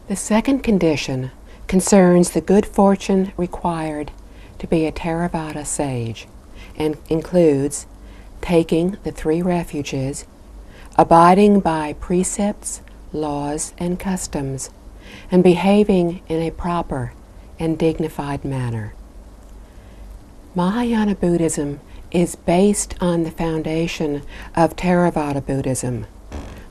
The second condition concerns the good fortune required to be a Theravada sage and includes taking the 3 refuges, abiding by precepts, laws, and customs, and behaving in a proper and dignified manner. Mahayana Buddhism is based on the foundation of Theravada Buddhism,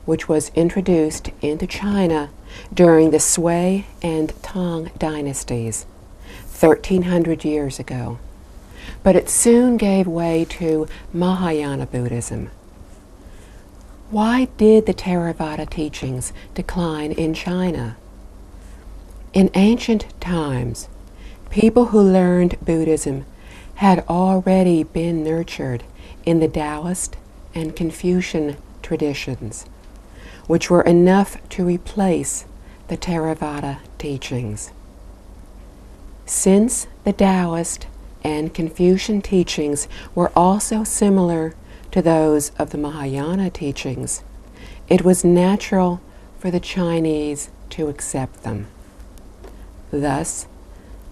which was introduced into China during the Sui and Tang dynasties 1,300 years ago. But it soon gave way to Mahayana Buddhism. Why did the Theravada teachings decline in China? In ancient times, people who learned Buddhism had already been nurtured in the Taoist and Confucian traditions, which were enough to replace the Theravada teachings. Since the Taoist and Confucian teachings were also similar to those of the Mahayana teachings, it was natural for the Chinese to accept them. Thus,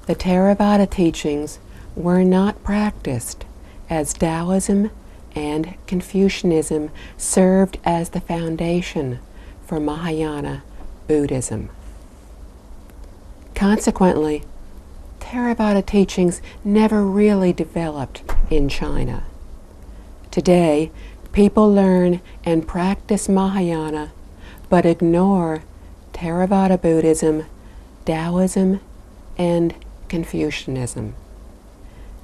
the Theravada teachings were not practiced, as Taoism and Confucianism served as the foundation for Mahayana Buddhism. Consequently, Theravada teachings never really developed in China. Today, people learn and practice Mahayana, but ignore Theravada Buddhism, Taoism, and Confucianism.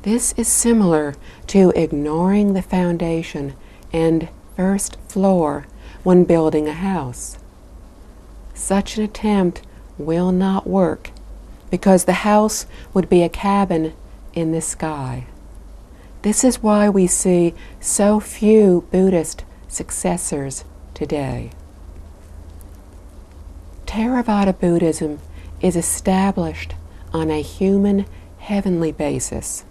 This is similar to ignoring the foundation and first floor when building a house. Such an attempt will not work because the house would be a cabin in the sky. This is why we see so few Buddhist successors today. Theravada Buddhism is established on a human heavenly basis,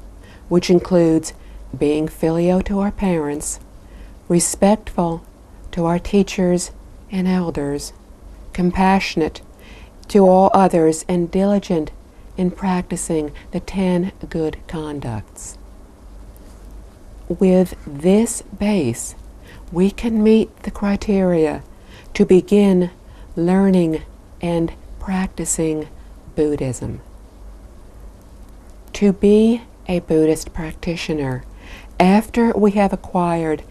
which includes being filial to our parents, respectful to our teachers and elders, compassionate to all others, and diligent in practicing the 10 good conducts. With this base, we can meet the criteria to begin learning and practicing Buddhism. To be a Buddhist practitioner, after we have acquired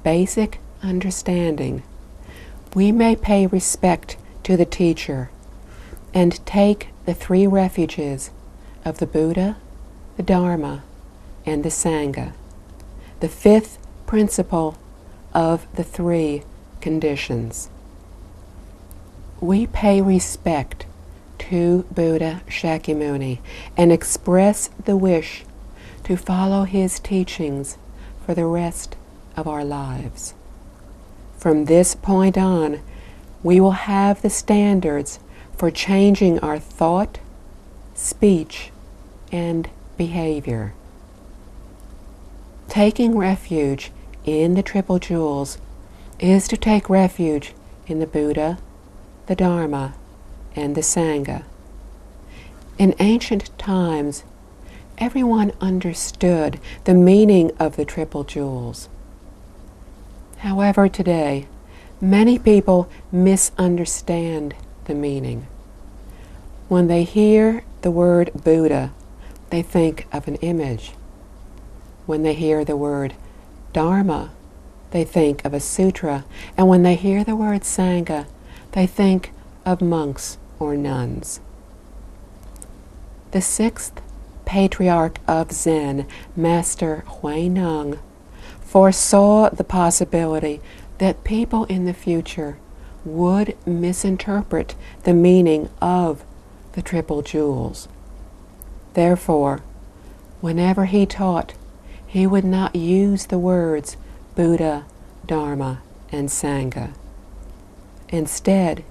basic understanding, we may pay respect to the teacher and take the 3 refuges of the Buddha, the Dharma, and the Sangha, the 5th principle of the 3 conditions. We pay respect to Buddha Shakyamuni and express the wish to follow his teachings for the rest of our lives. From this point on, we will have the standards for changing our thought, speech, and behavior. Taking refuge in the Triple Jewels is to take refuge in the Buddha, the Dharma, and the Sangha. In ancient times, everyone understood the meaning of the Triple Jewels. However, today, many people misunderstand the meaning. When they hear the word Buddha, they think of an image. When they hear the word Dharma, they think of a sutra. And when they hear the word Sangha, they think of monks or nuns. The 6th patriarch of Zen, Master Huineng, foresaw the possibility that people in the future would misinterpret the meaning of the Triple Jewels. Therefore, whenever he taught, he would not use the words Buddha, Dharma, and Sangha. Instead,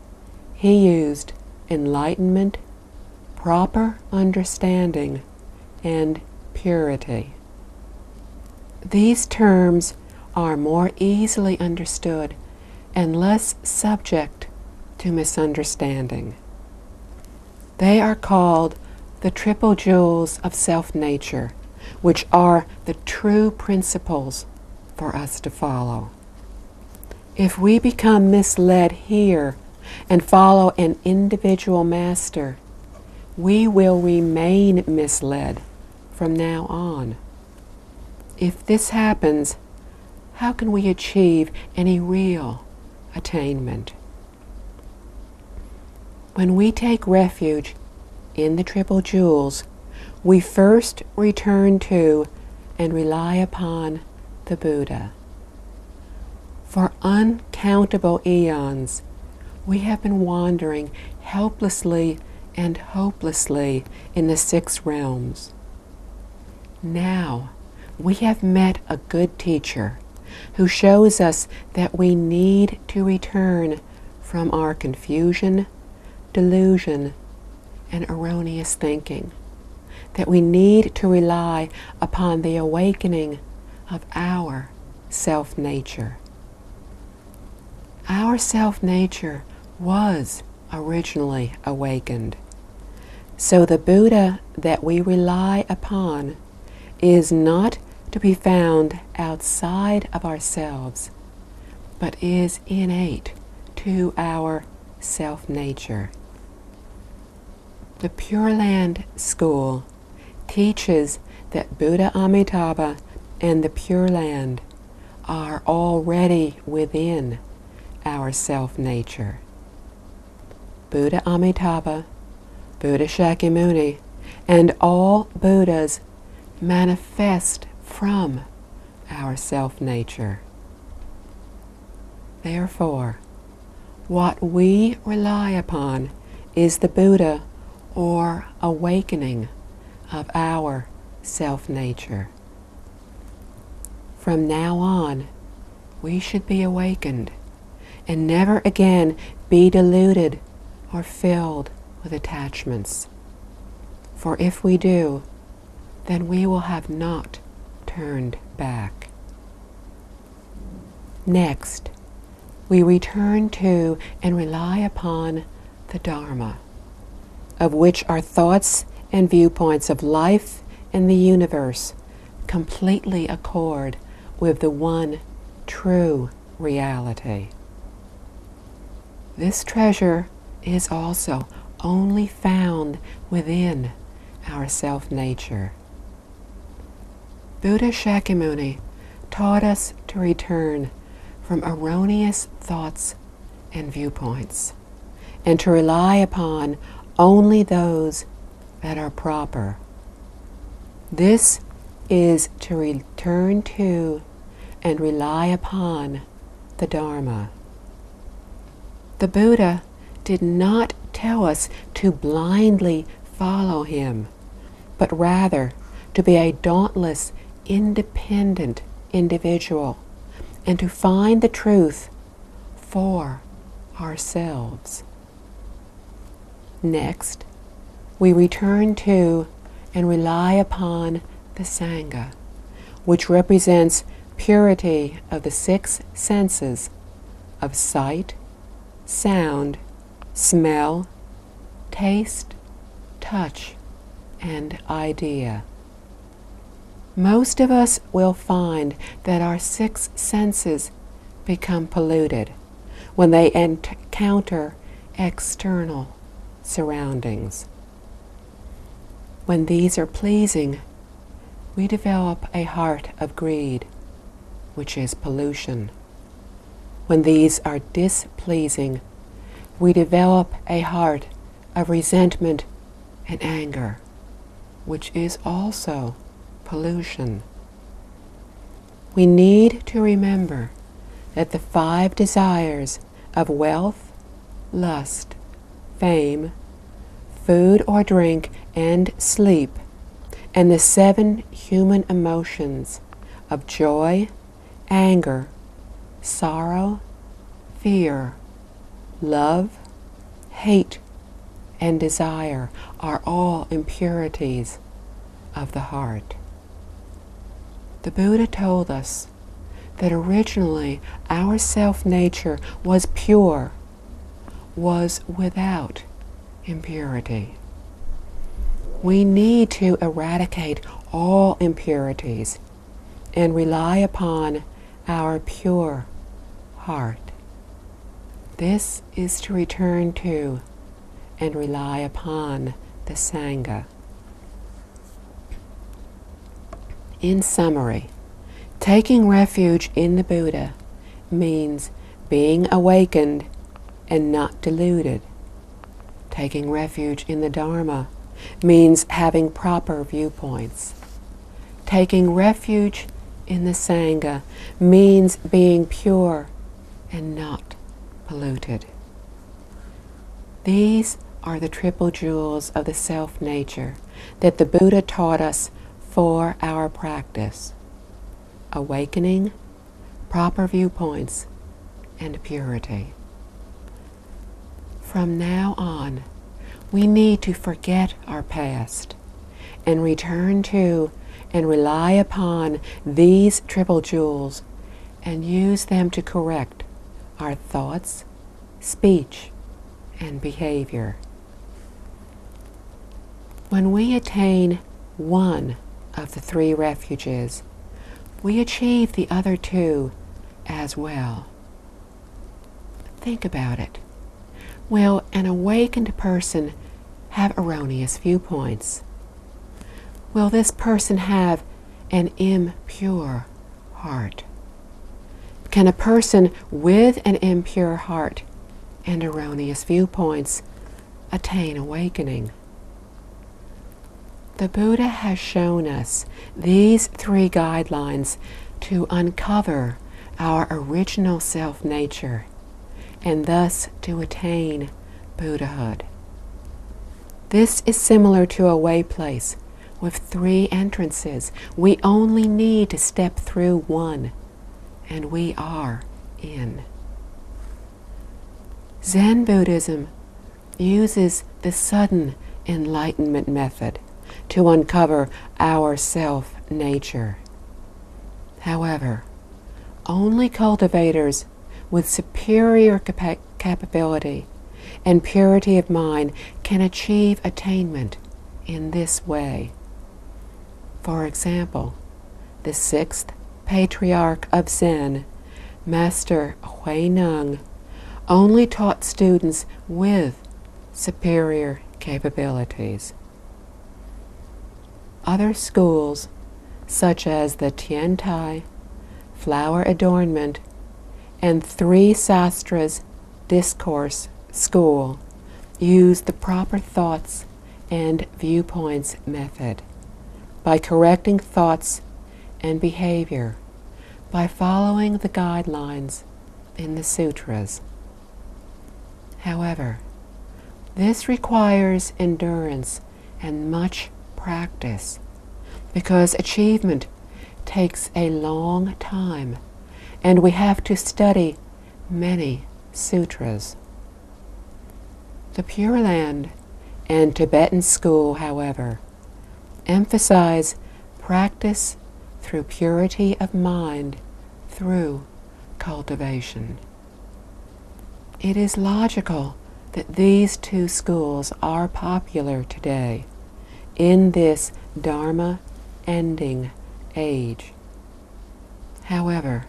he used enlightenment, proper understanding, and purity. These terms are more easily understood and less subject to misunderstanding. They are called the triple jewels of self-nature, which are the true principles for us to follow. If we become misled here and follow an individual master, we will remain misled from now on. If this happens, how can we achieve any real attainment? When we take refuge in the triple jewels, we first return to and rely upon the Buddha. For uncountable eons, we have been wandering helplessly and hopelessly in the 6 realms. Now, we have met a good teacher who shows us that we need to return from our confusion, delusion, and erroneous thinking, that we need to rely upon the awakening of our self-nature. Our self-nature was originally awakened, so the Buddha that we rely upon is not to be found outside of ourselves, but is innate to our self-nature. The Pure Land School teaches that Buddha Amitabha and the Pure Land are already within our self-nature. Buddha Amitabha, Buddha Shakyamuni, and all Buddhas manifest from our self-nature. Therefore, what we rely upon is the Buddha or awakening of our self-nature. From now on, we should be awakened and never again be deluded or filled with attachments. For if we do, then we will have not turned back. Next, we return to and rely upon the Dharma, of which our thoughts and viewpoints of life and the universe completely accord with the one true reality. This treasure is also only found within our self-nature. Buddha Shakyamuni taught us to return from erroneous thoughts and viewpoints, and to rely upon only those that are proper. This is to return to and rely upon the Dharma. The Buddha did not tell us to blindly follow him, but rather to be a dauntless, independent individual and to find the truth for ourselves. Next, we return to and rely upon the Sangha, which represents purity of the 6 senses of sight, sound, smell, taste, touch, and idea. Most of us will find that our 6 senses become polluted when they encounter external surroundings. When these are pleasing, we develop a heart of greed, which is pollution. When these are displeasing, we develop a heart of resentment and anger, which is also pollution. We need to remember that the 5 desires of wealth, lust, fame, food or drink, and sleep, and the 7 human emotions of joy, anger, sorrow, fear, love, hate, and desire are all impurities of the heart. The Buddha told us that originally our self-nature was pure, was without impurity. we need to eradicate all impurities and rely upon our pure heart. This is to return to and rely upon the Sangha. In summary, taking refuge in the Buddha means being awakened and not deluded. Taking refuge in the Dharma means having proper viewpoints. Taking refuge in the Sangha means being pure and not polluted. These are the triple jewels of the self-nature that the Buddha taught us for our practice: awakening, proper viewpoints, and purity. From now on, we need to forget our past and return to and rely upon these triple jewels and use them to correct our thoughts, speech, and behavior. When we attain one of the three refuges, we achieve the other two as well. Think about it. Will an awakened person have erroneous viewpoints? Will this person have an impure heart? Can a person with an impure heart and erroneous viewpoints attain awakening? The Buddha has shown us these three guidelines to uncover our original self-nature and thus to attain Buddhahood. This is similar to a way place with three entrances. We only need to step through one, and we are in. Zen Buddhism uses the sudden enlightenment method to uncover our self-nature. However, only cultivators with superior capability and purity of mind can achieve attainment in this way. For example, the sixth patriarch of Zen, Master Huineng, only taught students with superior capabilities. Other schools, such as the Tiantai, Flower Adornment, and Three Sastras Discourse School, use the proper thoughts and viewpoints method by correcting thoughts and behavior by following the guidelines in the sutras. However, this requires endurance and much practice because achievement takes a long time and we have to study many sutras. The Pure Land and Tibetan school, however, emphasize practice through purity of mind through cultivation. It is logical that these two schools are popular today in this Dharma ending age. However,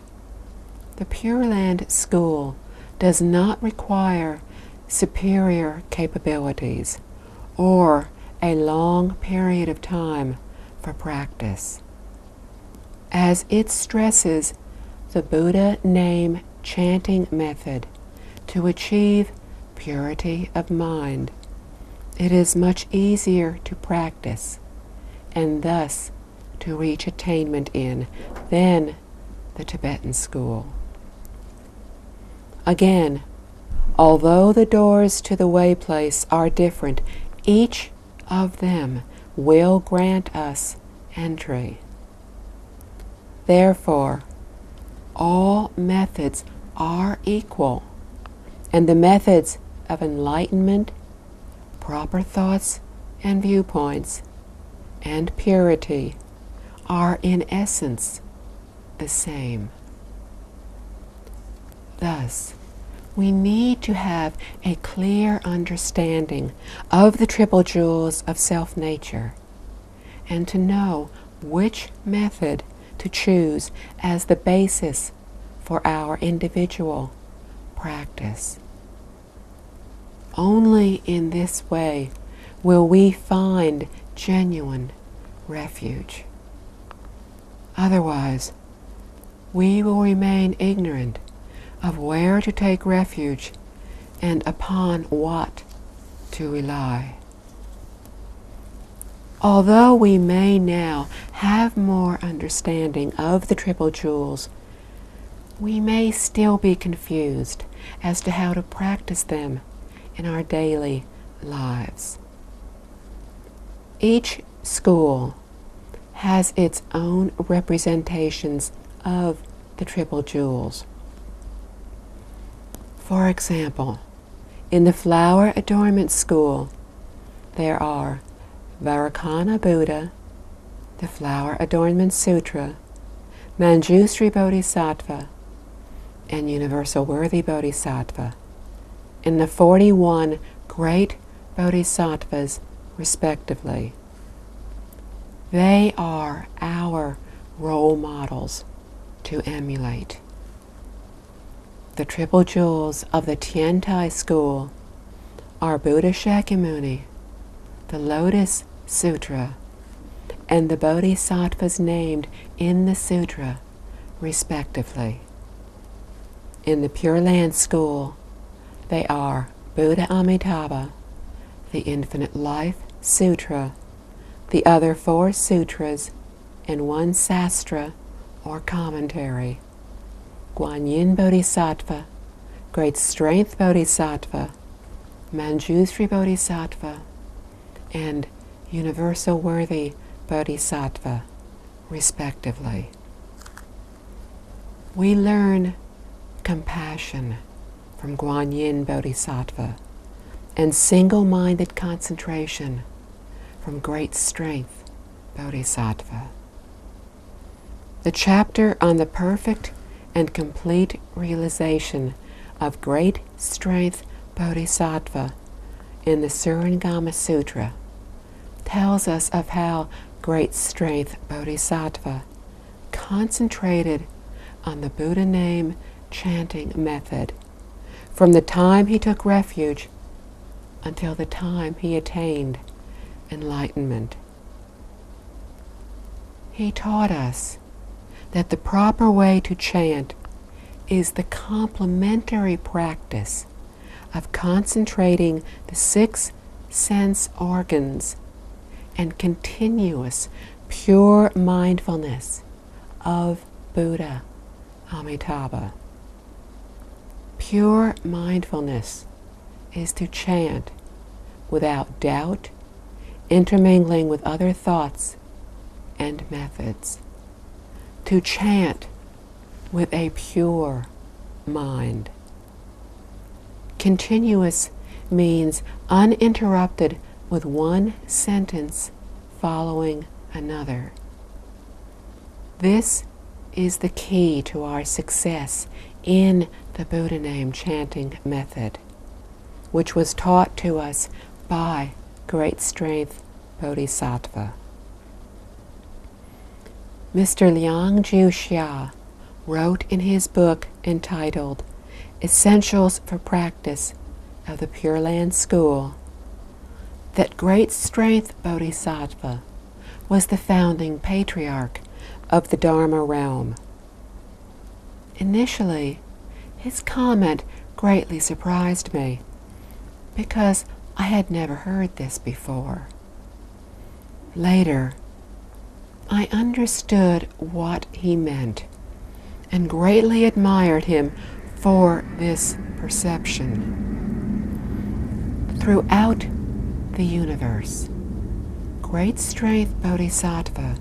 the Pure Land school does not require superior capabilities or a long period of time for practice, as it stresses the Buddha name chanting method to achieve purity of mind. It is much easier to practice and thus to reach attainment in than the Tibetan school. Again, although the doors to the way place are different, each of them will grant us entry. Therefore, all methods are equal, and the methods of enlightenment, proper thoughts and viewpoints, and purity are in essence the same. Thus, we need to have a clear understanding of the triple jewels of self-nature and to know which method to choose as the basis for our individual practice. Only in this way will we find genuine refuge. Otherwise, we will remain ignorant of where to take refuge and upon what to rely. Although we may now have more understanding of the triple jewels, we may still be confused as to how to practice them in our daily lives. Each school has its own representations of the triple jewels. For example, in the Flower Adornment School, there are Vairocana Buddha, the Flower Adornment Sutra, Manjushri Bodhisattva, and Universal Worthy Bodhisattva, and the 41 great Bodhisattvas respectively. They are our role models to emulate. The triple jewels of the Tiantai school are Buddha Shakyamuni, the Lotus Sutra, and the Bodhisattvas named in the sutra, respectively. In the Pure Land school, they are Buddha Amitabha, the Infinite Life Sutra, the other 4 sutras, and 1 sastra or commentary. Guanyin Bodhisattva, Great Strength Bodhisattva, Manjushri Bodhisattva, and Universal Worthy Bodhisattva, respectively. We learn compassion from Guanyin Bodhisattva and single-minded concentration from Great Strength Bodhisattva. The chapter on the perfect and complete realization of Great Strength Bodhisattva in the Surangama Sutra tells us of how Great Strength Bodhisattva concentrated on the Buddha name chanting method from the time he took refuge until the time he attained enlightenment. He taught us that the proper way to chant is the complementary practice of concentrating the 6 sense organs and continuous pure mindfulness of Buddha Amitabha. Pure mindfulness is to chant without doubt, intermingling with other thoughts and methods. To chant with a pure mind. Continuous means uninterrupted with one sentence following another. This is the key to our success in the Buddha name chanting method, which was taught to us by Great Strength Bodhisattva. Mr. Liang Jiu-Xia wrote in his book entitled Essentials for Practice of the Pure Land School that Great Strength Bodhisattva was the founding patriarch of the Dharma realm. Initially, his comment greatly surprised me because I had never heard this before. Later, I understood what he meant and greatly admired him for this perception. Throughout the universe, Great Strength Bodhisattva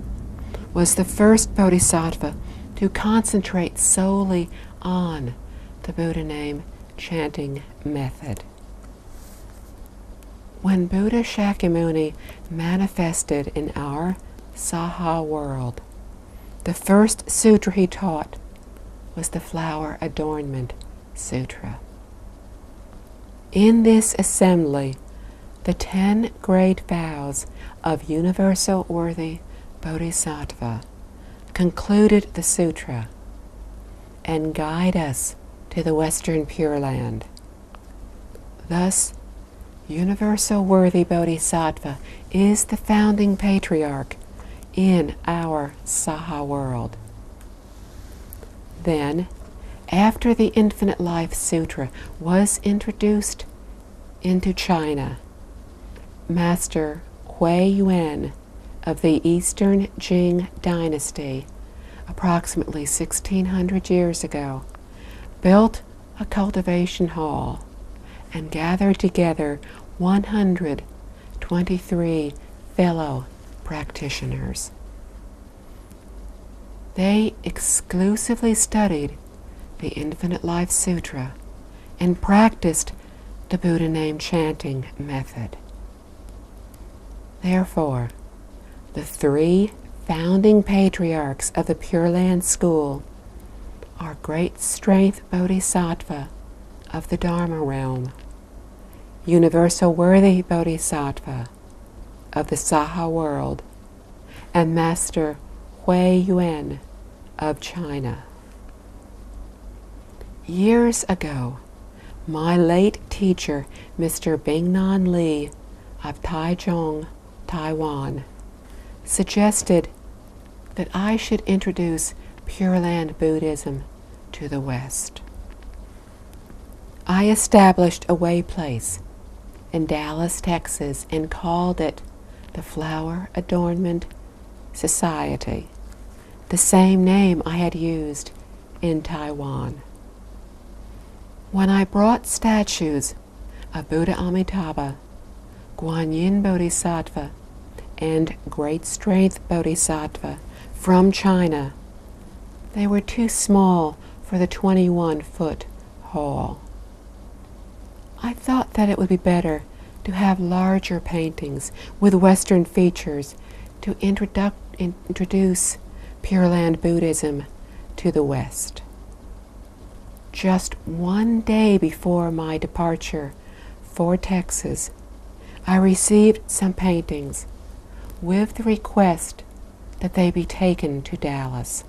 was the first Bodhisattva to concentrate solely on the Buddha name chanting method. When Buddha Shakyamuni manifested in our Saha world, the first sutra he taught was the Flower Adornment Sutra. In this assembly, the 10 great vows of Universal Worthy Bodhisattva concluded the sutra and guide us to the Western Pure Land. Thus, Universal Worthy Bodhisattva is the founding patriarch in our Saha world. Then, after the Infinite Life Sutra was introduced into China, Master Hui Yuan of the Eastern Jing Dynasty, approximately 1600 years ago, built a cultivation hall and gathered together 123 fellow practitioners. They exclusively studied the Infinite Life Sutra and practiced the Buddha name chanting method. Therefore, the 3 founding patriarchs of the Pure Land School are Great Strength Bodhisattva of the Dharma realm, Universal Worthy Bodhisattva of the Saha world, and Master Hui Yuan of China. Years ago, my late teacher, Mr. Bingnan Li of Taichung, Taiwan, suggested that I should introduce Pure Land Buddhism to the West. I established a way place in Dallas, Texas, and called it the Flower Adornment Society, the same name I had used in Taiwan. When I brought statues of Buddha Amitabha, Guanyin Bodhisattva, and Great Strength Bodhisattva from China, they were too small for the 21-foot hall. I thought that it would be better to have larger paintings with Western features to introduce Pure Land Buddhism to the West. Just one day before my departure for Texas, I received some paintings with the request that they be taken to Dallas.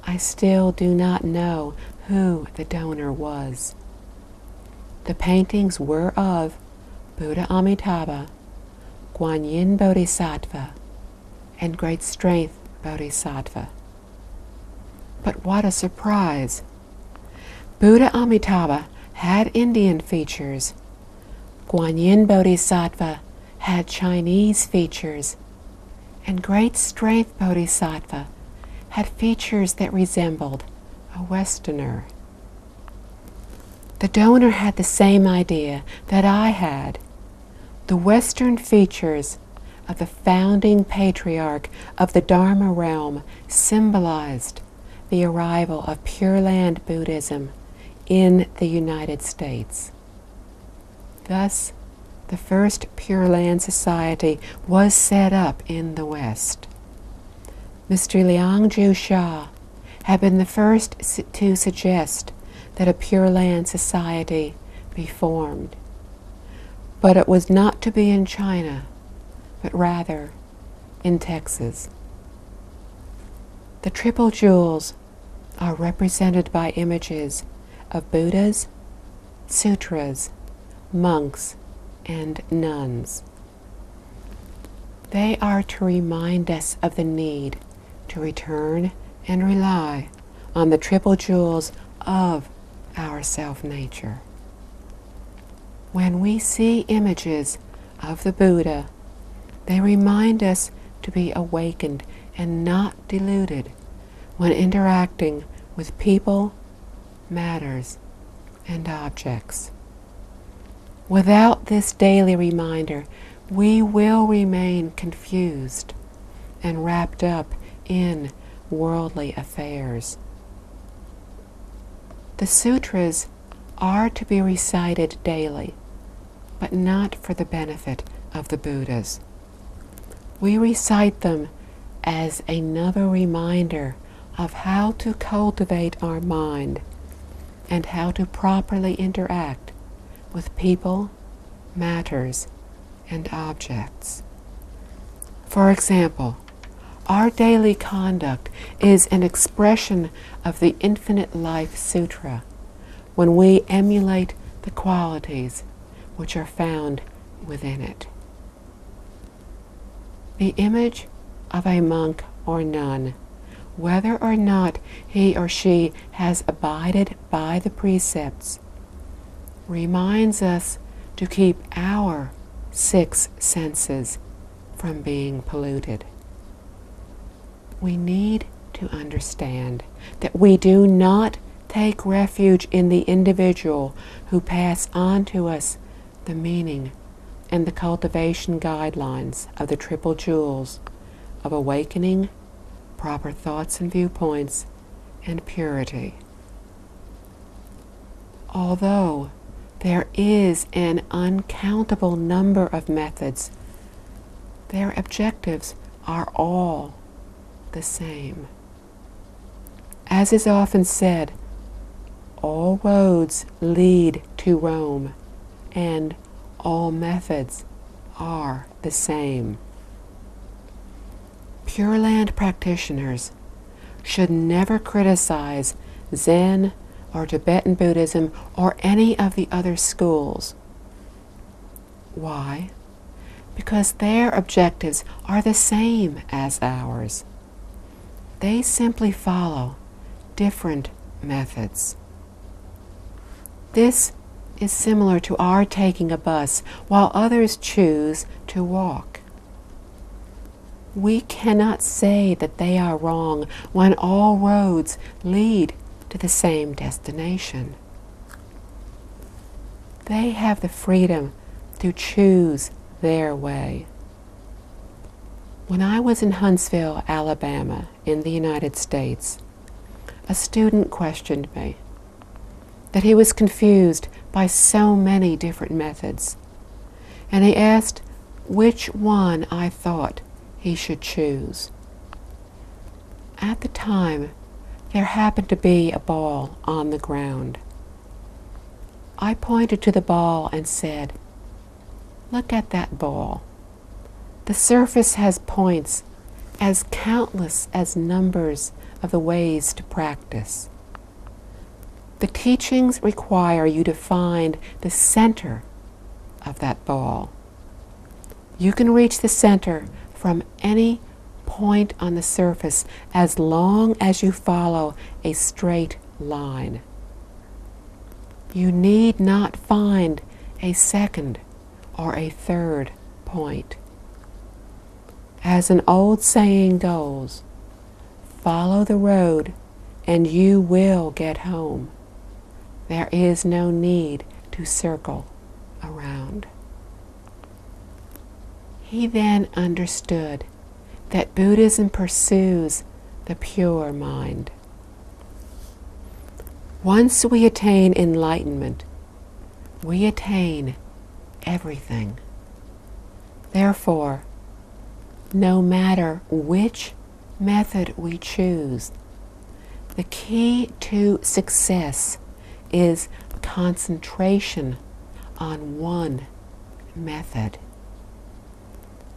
I still do not know who the donor was. The paintings were of Buddha Amitabha, Guanyin Bodhisattva, and Great Strength Bodhisattva. But what a surprise! Buddha Amitabha had Indian features. Guanyin Bodhisattva had Chinese features. And Great Strength Bodhisattva had features that resembled a Westerner. The donor had the same idea that I had. The Western features of the founding patriarch of the Dharma realm symbolized the arrival of Pure Land Buddhism in the United States. Thus, the first Pure Land Society was set up in the West. Mr. Liang Ju Sha had been the first to suggest that a Pure Land Society be formed. But it was not to be in China, but rather in Texas. The triple jewels are represented by images of Buddhas, sutras, monks, and nuns. They are to remind us of the need to return and rely on the triple jewels of our self-nature. When we see images of the Buddha, they remind us to be awakened and not deluded when interacting with people, matters, and objects. Without this daily reminder, we will remain confused and wrapped up in worldly affairs. The sutras are to be recited daily, but not for the benefit of the Buddhas. We recite them as another reminder of how to cultivate our mind and how to properly interact with people, matters, and objects. For example, our daily conduct is an expression of the Infinite Life Sutra when we emulate the qualities which are found within it. The image of a monk or nun, whether or not he or she has abided by the precepts, reminds us to keep our 6 senses from being polluted. We need to understand that we do not take refuge in the individual who pass on to us the meaning and the cultivation guidelines of the Triple Jewels of awakening, proper thoughts and viewpoints, and purity. Although there is an uncountable number of methods, their objectives are all the same. As is often said, all roads lead to Rome, and all methods are the same. Pure Land practitioners should never criticize Zen or Tibetan Buddhism or any of the other schools. Why? Because their objectives are the same as ours. They simply follow different methods. This is similar to our taking a bus while others choose to walk. We cannot say that they are wrong when all roads lead to the same destination. They have the freedom to choose their way. When I was in Huntsville, Alabama, in the United States, a student questioned me that he was confused by so many different methods, and he asked which one I thought he should choose. At the time, there happened to be a ball on the ground. I pointed to the ball and said, "Look at that ball. The surface has points as countless as numbers of the ways to practice. The teachings require you to find the center of that ball. You can reach the center from any point on the surface as long as you follow a straight line. You need not find a second or a third point. As an old saying goes, follow the road and you will get home. There is no need to circle around." He then understood that Buddhism pursues the pure mind. Once we attain enlightenment, we attain everything. Therefore, no matter which method we choose, the key to success is concentration on one method.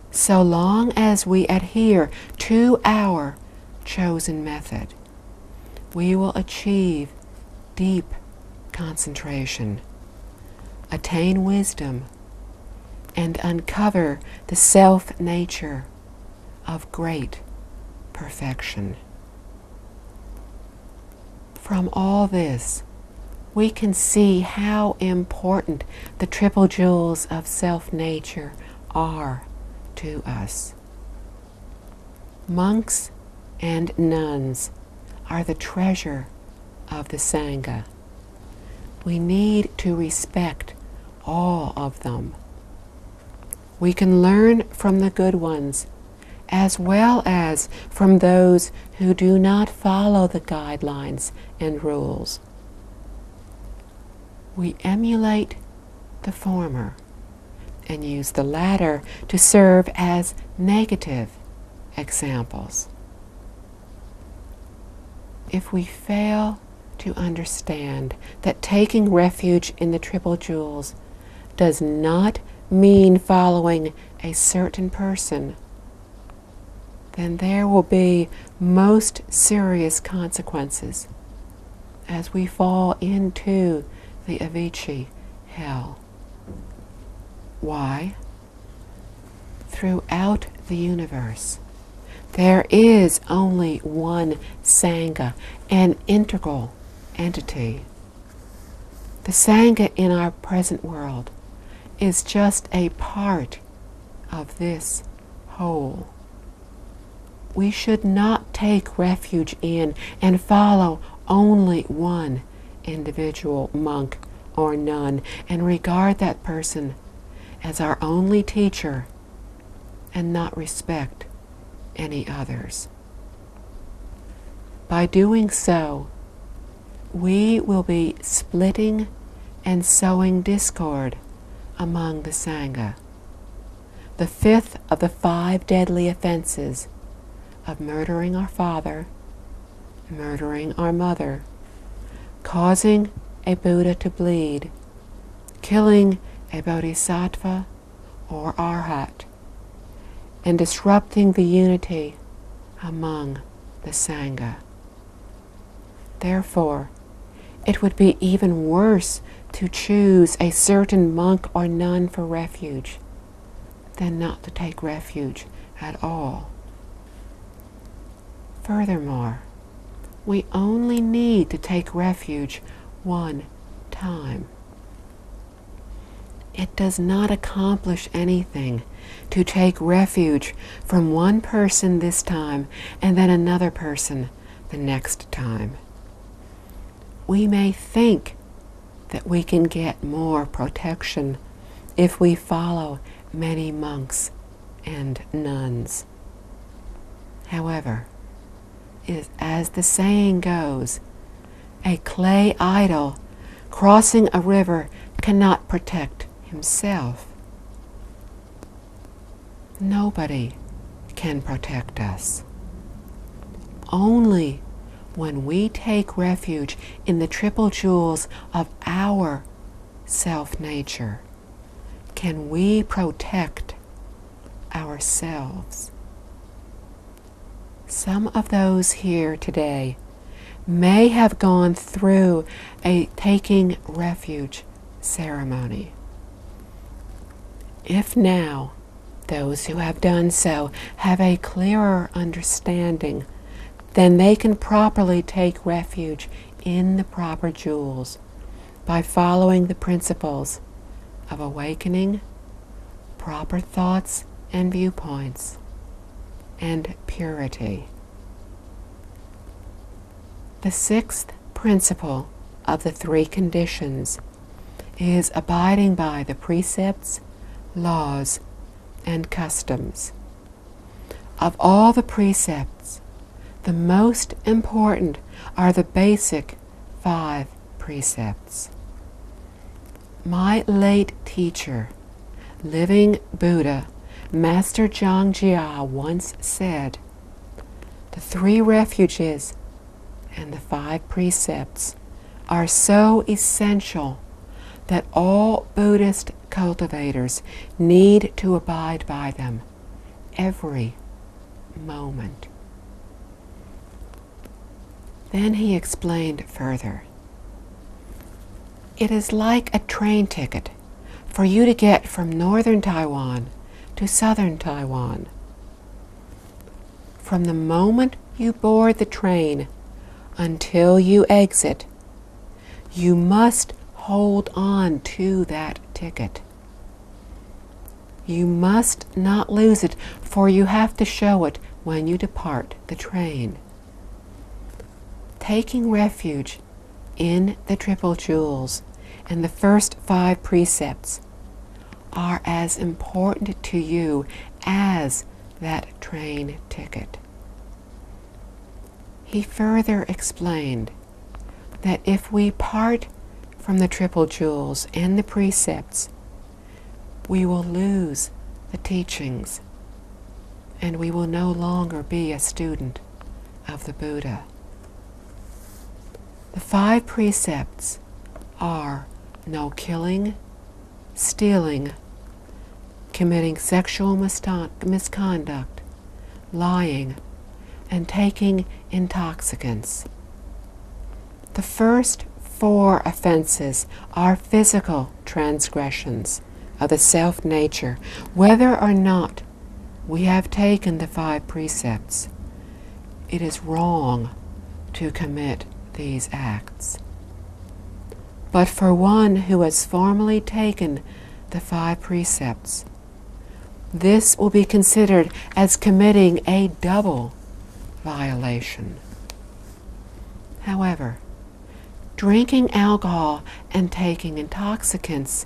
So long as we adhere to our chosen method, we will achieve deep concentration, attain wisdom, and uncover the self-nature of great perfection. From all this, we can see how important the Triple Jewels of self-nature are to us. Monks and nuns are the treasure of the Sangha. We need to respect all of them. We can learn from the good ones, as well as from those who do not follow the guidelines and rules. We emulate the former and use the latter to serve as negative examples. If we fail to understand that taking refuge in the Triple Jewels does not mean following a certain person, then there will be most serious consequences as we fall into the Avicii hell. Why? Throughout the universe, there is only one Sangha, an integral entity. The Sangha in our present world is just a part of this whole. We should not take refuge in and follow only one individual monk or nun and regard that person as our only teacher and not respect any others. By doing so, we will be splitting and sowing discord among the Sangha. The fifth of the 5 deadly offenses of murdering our father, murdering our mother, causing a Buddha to bleed, killing a Bodhisattva or Arhat, and disrupting the unity among the Sangha. Therefore, it would be even worse to choose a certain monk or nun for refuge than not to take refuge at all. Furthermore, we only need to take refuge one time. It does not accomplish anything to take refuge from one person this time and then another person the next time. We may think that we can get more protection if we follow many monks and nuns. However, as the saying goes, a clay idol crossing a river cannot protect himself. Nobody can protect us. Only when we take refuge in the triple jewels of our self-nature can we protect ourselves. Some of those here today may have gone through a taking refuge ceremony. If now those who have done so have a clearer understanding, then they can properly take refuge in the proper jewels by following the principles of awakening, proper thoughts and viewpoints, and purity. The 6th principle of the 3 conditions is abiding by the precepts, laws, and customs. Of all the precepts, the most important are the basic 5 precepts. My late teacher, living Buddha, Master Zhang Jia, once said, "The 3 refuges and the 5 precepts are so essential that all Buddhist cultivators need to abide by them every moment." Then he explained further, "It is like a train ticket for you to get from northern Taiwan to southern Taiwan. From the moment you board the train until you exit, you must hold on to that ticket. You must not lose it, for you have to show it when you depart the train." Taking refuge in the Triple Jewels and the first 5 precepts are as important to you as that train ticket. He further explained that if we part from the Triple Jewels and the precepts, we will lose the teachings and we will no longer be a student of the Buddha. The 5 precepts are no killing, stealing, committing sexual misconduct, lying, and taking intoxicants. The first 4 offenses are physical transgressions of the self-nature, whether or not we have taken the 5 precepts. It is wrong to commit these acts. But for one who has formally taken the 5 precepts, this will be considered as committing a double violation. However, drinking alcohol and taking intoxicants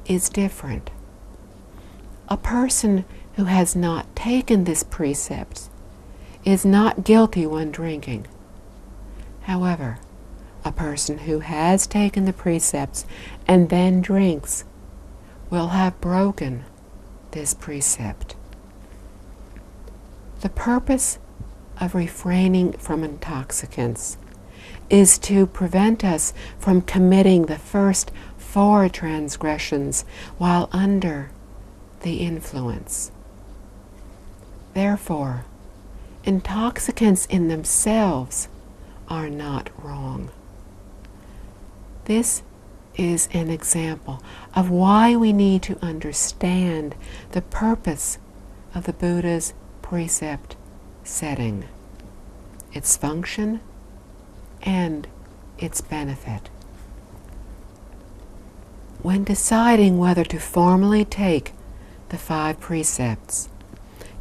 is different. A person who has not taken this precept is not guilty when drinking. However, a person who has taken the precepts and then drinks will have broken this precept. The purpose of refraining from intoxicants is to prevent us from committing the first 4 transgressions while under the influence. Therefore, intoxicants in themselves are not wrong. This is an example of why we need to understand the purpose of the Buddha's precept setting, its function, and its benefit. When deciding whether to formally take the 5 precepts,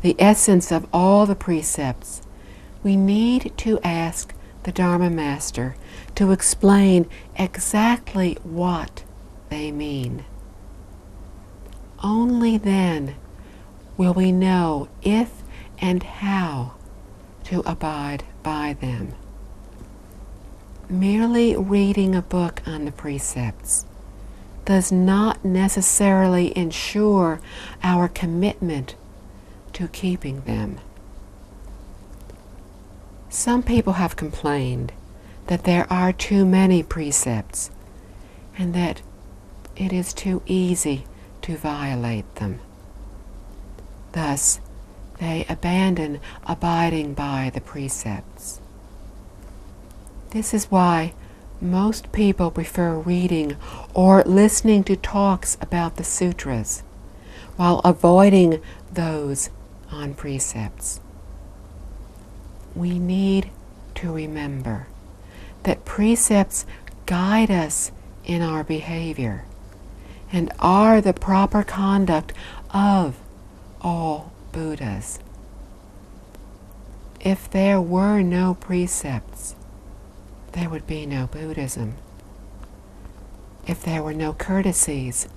the essence of all the precepts, we need to ask the Dharma Master to explain exactly what they mean. Only then will we know if and how to abide by them. Merely reading a book on the precepts does not necessarily ensure our commitment to keeping them. Some people have complained that there are too many precepts and that it is too easy to violate them. Thus, they abandon abiding by the precepts. This is why most people prefer reading or listening to talks about the sutras while avoiding those on precepts. We need to remember that precepts guide us in our behavior and are the proper conduct of all Buddhas. If there were no precepts, there would be no Buddhism. If there were no courtesies,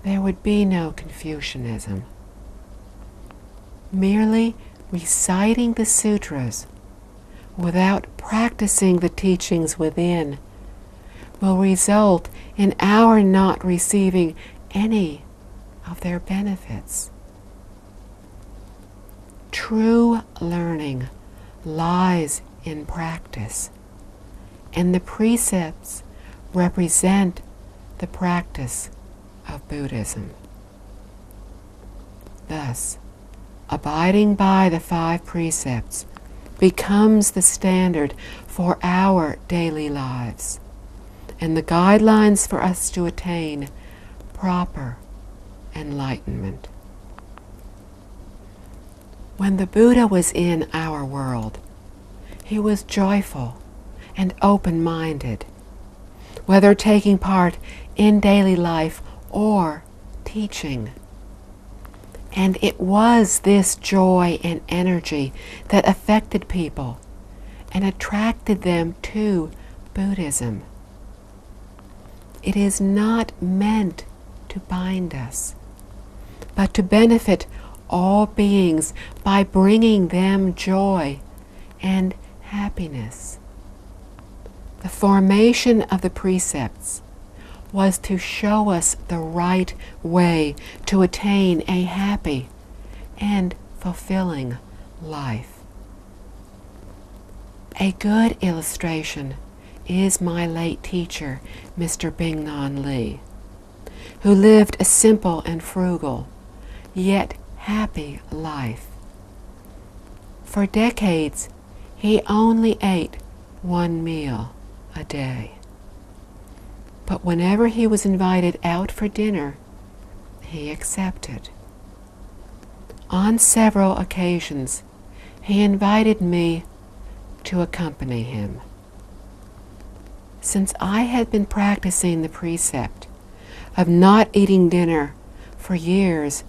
there would be no Confucianism. Merely reciting the sutras without practicing the teachings within will result in our not receiving any of their benefits. True learning lies in practice, and the precepts represent the practice of Buddhism. Thus, abiding by the 5 precepts becomes the standard for our daily lives and the guidelines for us to attain proper enlightenment. When the Buddha was in our world, he was joyful and open-minded, whether taking part in daily life or teaching. And it was this joy and energy that affected people and attracted them to Buddhism. It is not meant to bind us, but to benefit all beings by bringing them joy and happiness. The formation of the precepts was to show us the right way to attain a happy and fulfilling life. A good illustration is my late teacher, Mr. Bing Nan Lee, who lived a simple and frugal, yet happy life. For decades, he only ate one meal a day. But whenever he was invited out for dinner, he accepted. On several occasions, he invited me to accompany him. Since I had been practicing the precept of not eating dinner for years,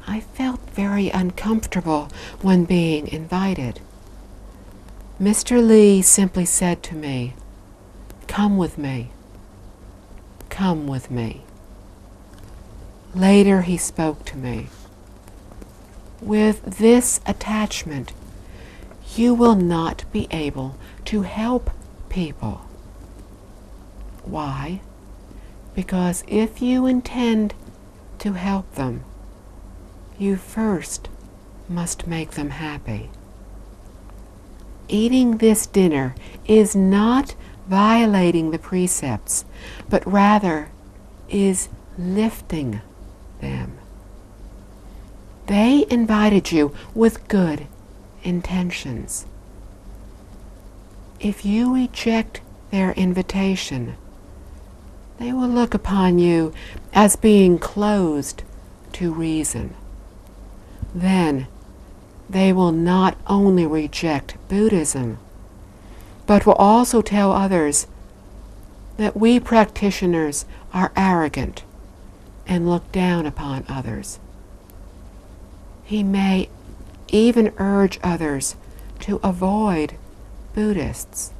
I felt very uncomfortable when being invited. Mr. Lee simply said to me, "Come with me. Come with me." Later he spoke to me. "With this attachment, you will not be able to help people." Why? Because if you intend to help them, you first must make them happy. Eating this dinner is not violating the precepts, but rather is lifting them. They invited you with good intentions. If you reject their invitation, they will look upon you as being closed to reason. Then they will not only reject Buddhism, but will also tell others that we practitioners are arrogant and look down upon others. He may even urge others to avoid Buddhists.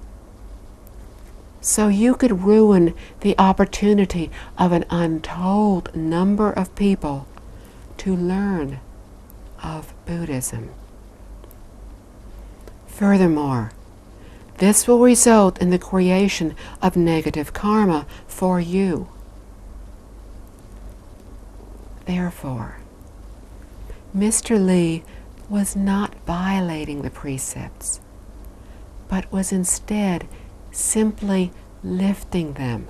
So you could ruin the opportunity of an untold number of people to learn of Buddhism. Furthermore, this will result in the creation of negative karma for you. Therefore, Mr. Lee was not violating the precepts, but was instead simply lifting them,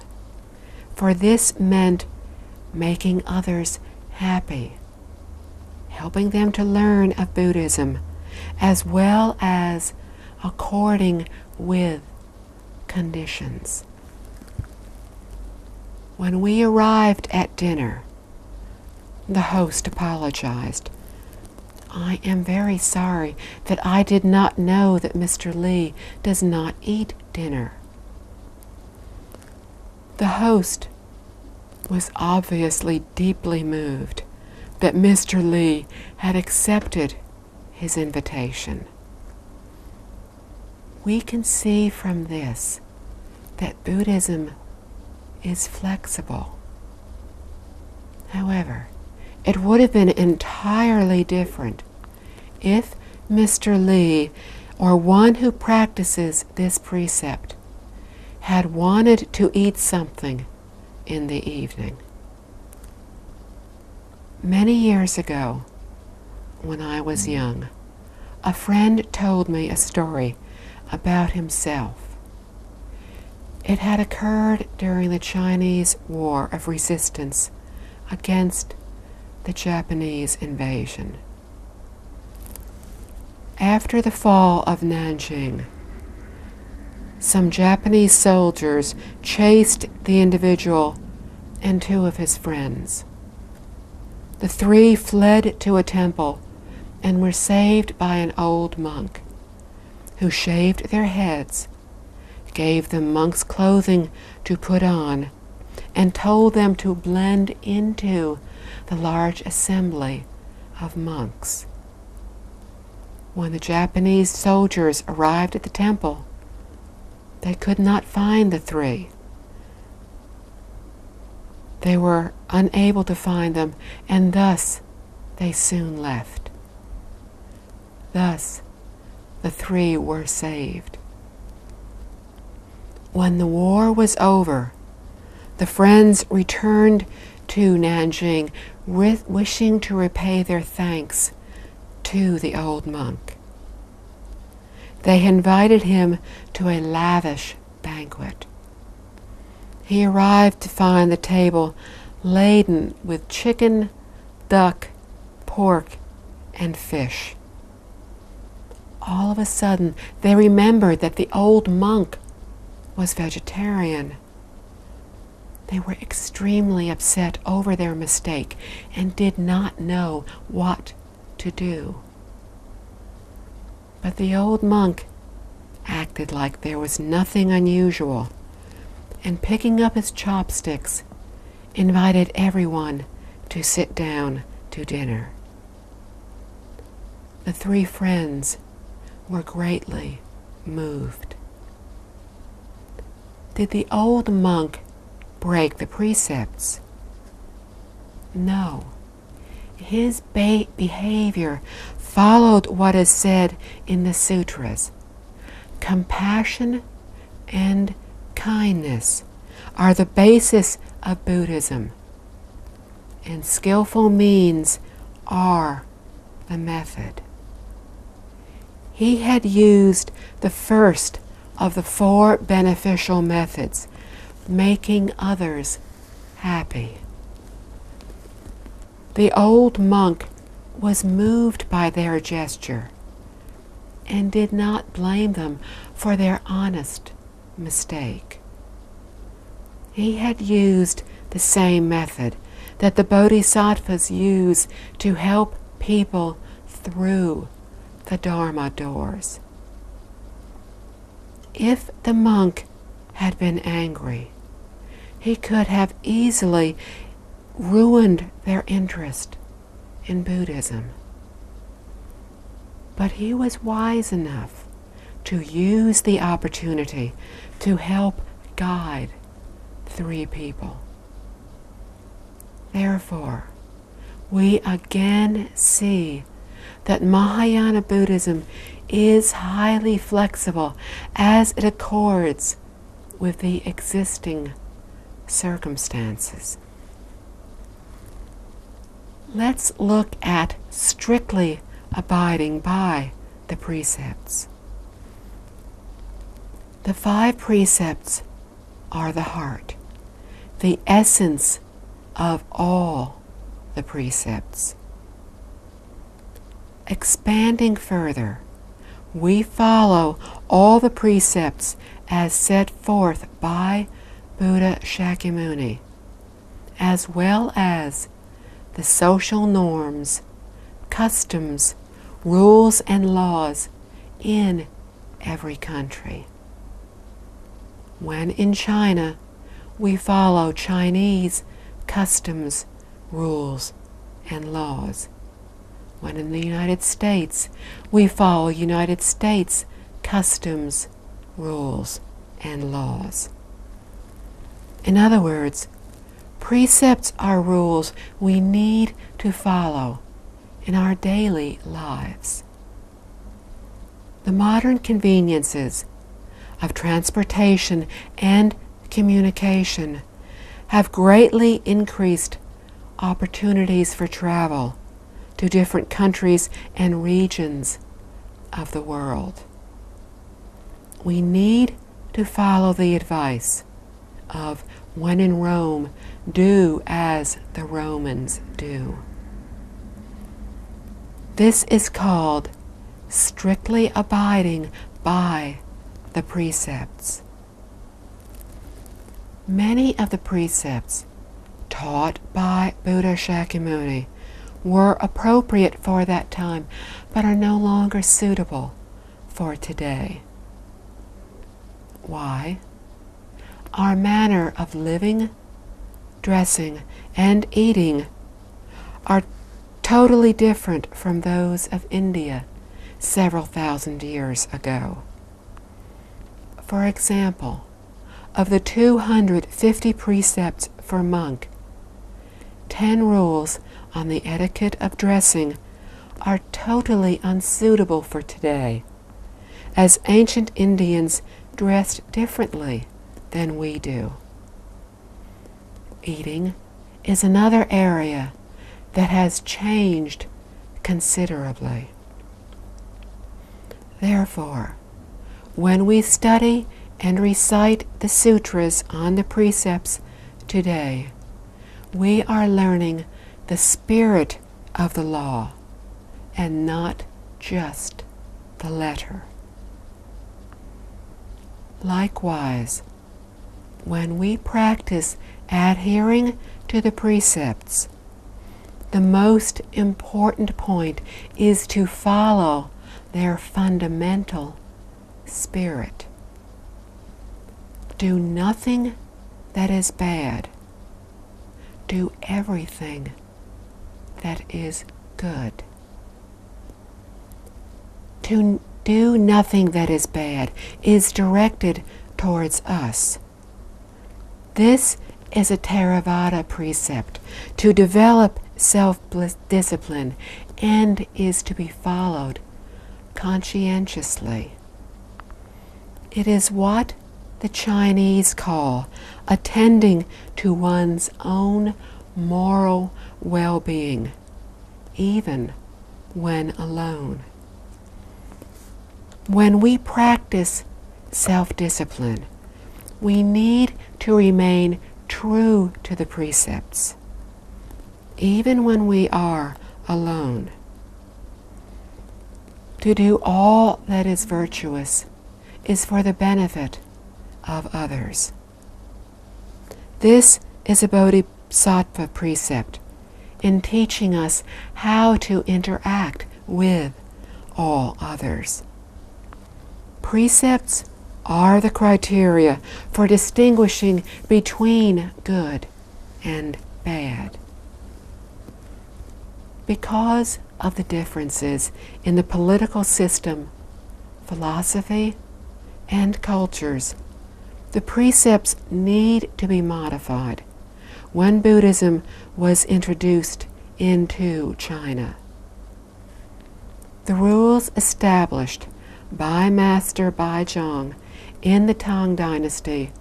for this meant making others happy, helping them to learn of Buddhism, as well as according with conditions. When we arrived at dinner, the host apologized. "I am very sorry that I did not know that Mr. Lee does not eat dinner." The host was obviously deeply moved that Mr. Lee had accepted his invitation. We can see from this that Buddhism is flexible. However, it would have been entirely different if Mr. Lee, or one who practices this precept, had wanted to eat something in the evening. Many years ago, when I was young, a friend told me a story about himself. It had occurred during the Chinese War of Resistance against the Japanese invasion. After the fall of Nanjing, some Japanese soldiers chased the individual and two of his friends. The three fled to a temple and were saved by an old monk who shaved their heads, gave them monk's clothing to put on, and told them to blend into the large assembly of monks. When the Japanese soldiers arrived at the temple, they could not find the three. They were unable to find them, and thus they soon left. Thus, the three were saved. When the war was over, the friends returned to Nanjing, wishing to repay their thanks to the old monk. They invited him to a lavish banquet. He arrived to find the table laden with chicken, duck, pork, and fish. All of a sudden, they remembered that the old monk was vegetarian. They were extremely upset over their mistake and did not know what to do. But the old monk acted like there was nothing unusual, and picking up his chopsticks, invited everyone to sit down to dinner. The three friends were greatly moved. Did the old monk break the precepts? No. His behavior followed what is said in the sutras. Compassion and kindness are the basis of Buddhism, and skillful means are the method. He had used the first of the 4 beneficial methods, making others happy. The old monk was moved by their gesture and did not blame them for their honest mistake. He had used the same method that the bodhisattvas use to help people through the Dharma doors. If the monk had been angry, he could have easily ruined their interest in Buddhism. But he was wise enough to use the opportunity to help guide 3 people. Therefore, we again see that Mahayana Buddhism is highly flexible as it accords with the existing circumstances. Let's look at strictly abiding by the precepts. The 5 precepts are the heart, the essence of all the precepts. Expanding further, we follow all the precepts as set forth by Buddha Shakyamuni, as well as the social norms, customs, rules, and laws in every country. When in China, we follow Chinese customs, rules, and laws. When in the United States, we follow United States customs, rules, and laws. In other words, precepts are rules we need to follow in our daily lives. The modern conveniences of transportation and communication have greatly increased opportunities for travel to different countries and regions of the world. We need to follow the advice of when in Rome, do as the Romans do. This is called strictly abiding by the precepts. Many of the precepts taught by Buddha Shakyamuni were appropriate for that time, but are no longer suitable for today. Why? Our manner of living, dressing, and eating are totally different from those of India several thousand years ago. For example, of the 250 precepts for monk, 10 rules on the etiquette of dressing are totally unsuitable for today, as ancient Indians dressed differently than we do. Eating is another area that has changed considerably. Therefore, when we study and recite the sutras on the precepts today, we are learning the spirit of the law and not just the letter. Likewise, when we practice adhering to the precepts, the most important point is to follow their fundamental spirit. Do nothing that is bad. Do everything that is good. To do nothing that is bad is directed towards us. This is a Theravada precept to develop self-discipline and is to be followed conscientiously. It is what the Chinese call attending to one's own moral well-being, even when alone. When we practice self-discipline, we need to remain true to the precepts, even when we are alone. To do all that is virtuous is for the benefit of others. This is a Bodhisattva precept in teaching us how to interact with all others. Precepts are the criteria for distinguishing between good and bad. Because of the differences in the political system, philosophy, and cultures, the precepts need to be modified when Buddhism was introduced into China. The rules established by Master Baizhang in the Tang Dynasty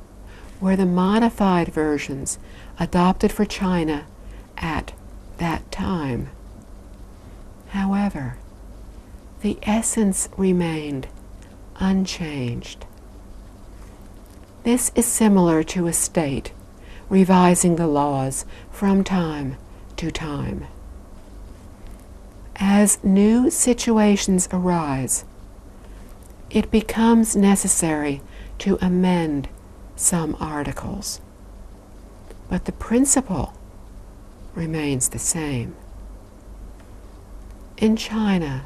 were the modified versions adopted for China at that time. However, the essence remained unchanged. This is similar to a state revising the laws from time to time. As new situations arise, it becomes necessary to amend some articles, but the principle remains the same. In China,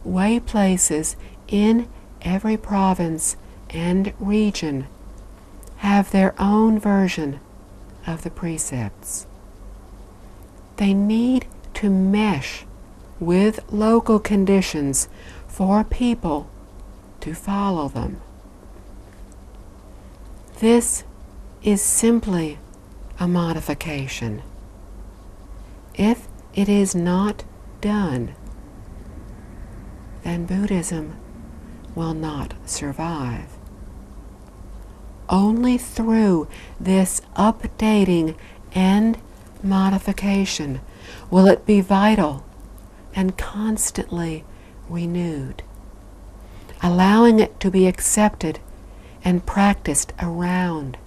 way places in every province and region have their own version of the precepts. They need to mesh with local conditions for people to follow them. This is simply a modification. If it is not done, then Buddhism will not survive. Only through this updating and modification will it be vital and constantly renewed, allowing it to be accepted and practiced around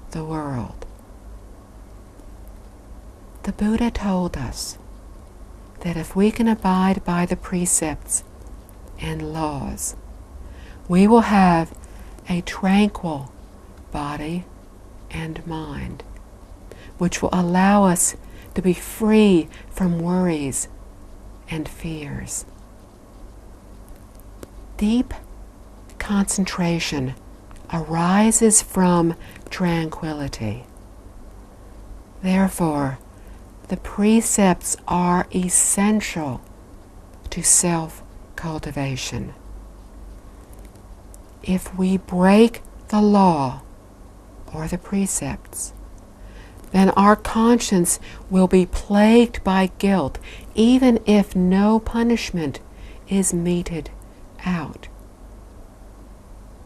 the world. The Buddha told us that if we can abide by the precepts and laws, we will have a tranquil body and mind, which will allow us to be free from worries and fears. Deep concentration arises from tranquility. Therefore, the precepts are essential to self-cultivation. If we break the law or the precepts, then our conscience will be plagued by guilt, even if no punishment is meted out.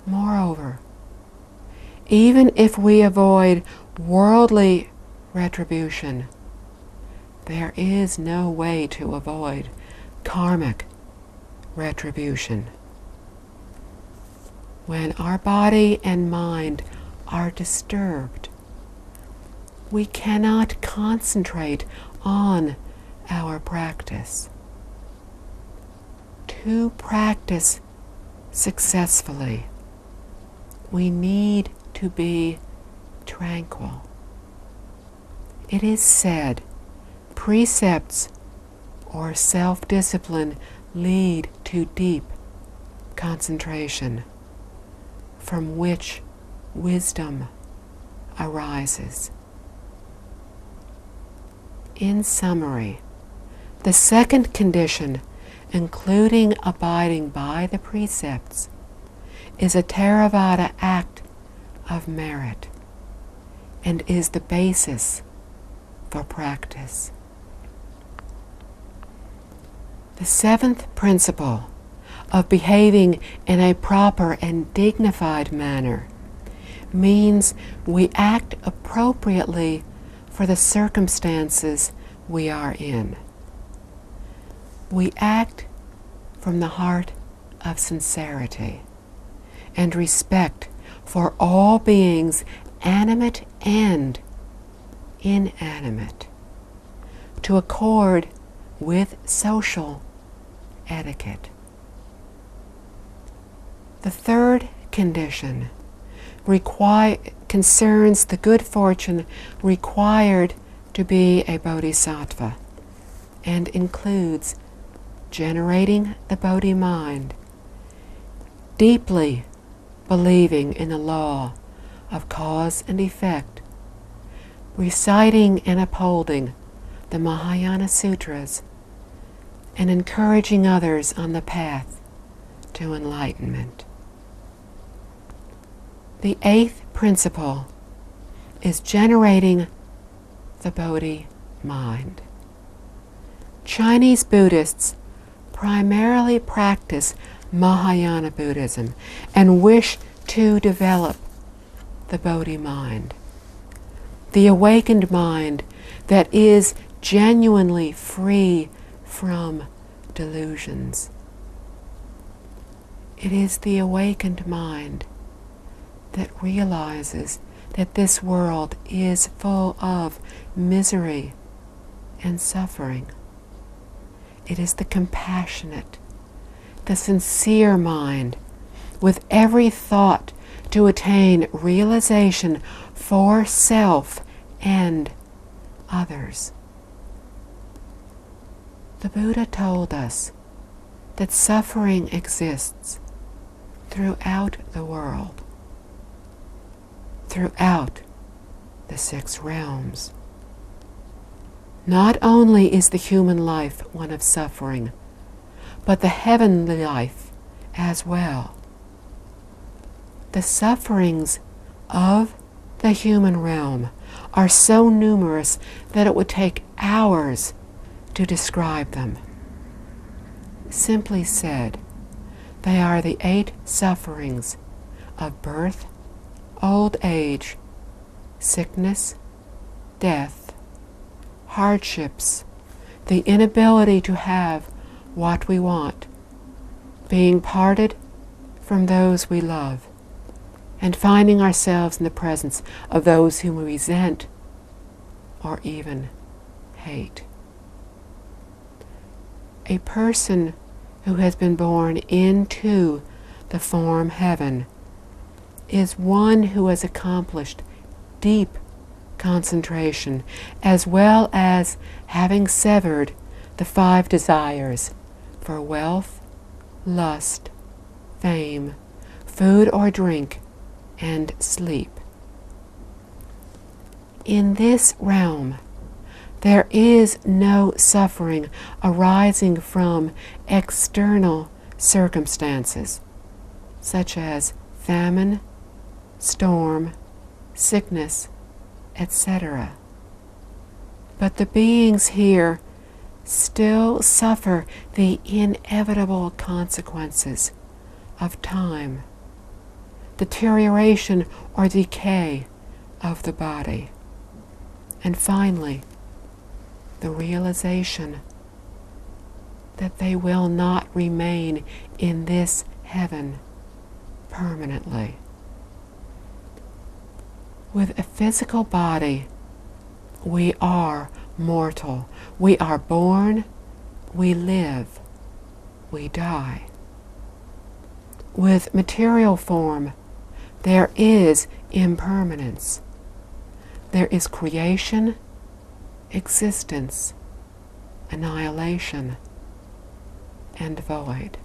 Moreover, even if we avoid worldly retribution, there is no way to avoid karmic retribution. When our body and mind are disturbed, we cannot concentrate on our practice. To practice successfully, we need to be tranquil. It is said, precepts or self-discipline lead to deep concentration, from which wisdom arises. In summary, the second condition, including abiding by the precepts, is a Theravada act of merit and is the basis for practice. The seventh principle of behaving in a proper and dignified manner means we act appropriately for the circumstances we are in. We act from the heart of sincerity and respect for all beings, animate and inanimate, to accord with social etiquette. The third condition concerns the good fortune required to be a bodhisattva and includes generating the Bodhi mind, deeply believing in the law of cause and effect, reciting and upholding the Mahayana Sutras, and encouraging others on the path to enlightenment. The eighth principle is generating the Bodhi mind. Chinese Buddhists primarily practice Mahayana Buddhism and wish to develop the Bodhi mind, the awakened mind that is genuinely free from delusions. It is the awakened mind that realizes that this world is full of misery and suffering. It is the compassionate, the sincere mind, with every thought to attain realization for self and others. The Buddha told us that suffering exists throughout the world, throughout the 6 realms. Not only is the human life one of suffering, but the heavenly life as well. The sufferings of the human realm are so numerous that it would take hours to describe them. Simply said, they are the 8 sufferings of birth, old age, sickness, death, hardships, the inability to have what we want, being parted from those we love, and finding ourselves in the presence of those whom we resent or even hate. A person who has been born into the form heaven is one who has accomplished deep concentration, as well as having severed the 5 desires for wealth, lust, fame, food or drink, and sleep. In this realm, there is no suffering arising from external circumstances, such as famine, storm, sickness, etc. But the beings here still suffer the inevitable consequences of time, deterioration or decay of the body, and finally, the realization that they will not remain in this heaven permanently. With a physical body We are mortal. We are born, we live, we die. With material form, there is impermanence. There is creation, existence, annihilation, and void.